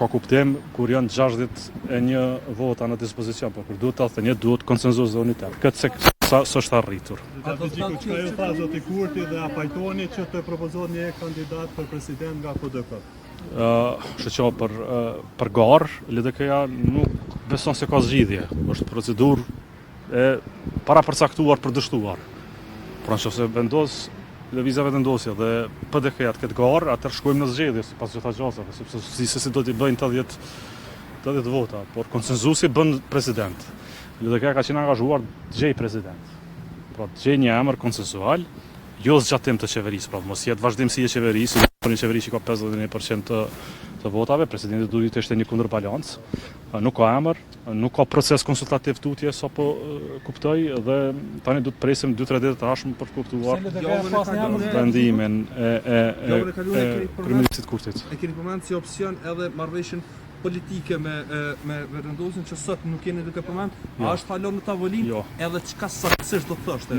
Ka kuptim kur janë 61 vota në dispozicion, por kur duhet të thënë duhet konsenzus dhe unitet. Këtë s'është arritur. Atë çka ju tha zoti Kurti dhe a pajtoni që të propozoni një kandidat për president nga PDK? Shqo për garë, LDK-ja nuk beson se ka zgjidhje. Është procedurë e para përcaktuar për dështuar. Pra nëse vendos lëvizjave vendosje dhe PDK-ja të ketë garë, atër shkojmë në zgjedhje sipas gjitha gjasave, sepse si do t'i bëjnë 80 vota, por konsenzusi bën president. LDK-ja ka qenë angazhuar të gjej president. Pra të gjej një emër konsensual, jo zgjatim të qeverisë, pra mos jetë vazhdimsi e qeverisë, për një qeveri që ka 51% të votave, presidenti duhet të ishte një kundërbalancë. Nuk ka emër, nuk ka proces konsultativ tutje, sa po kuptoj, dhe tani duhet presim 2-3 ditë të ashme për të kuptuar vendimin e kryeministit Kurtit. E keni përmend si opsion edhe marrëveshjen politike me vendosjen që sot nuk keni duke përmend, a është falon në tavolinë? Jo. Edhe çka saktësisht do thoshte?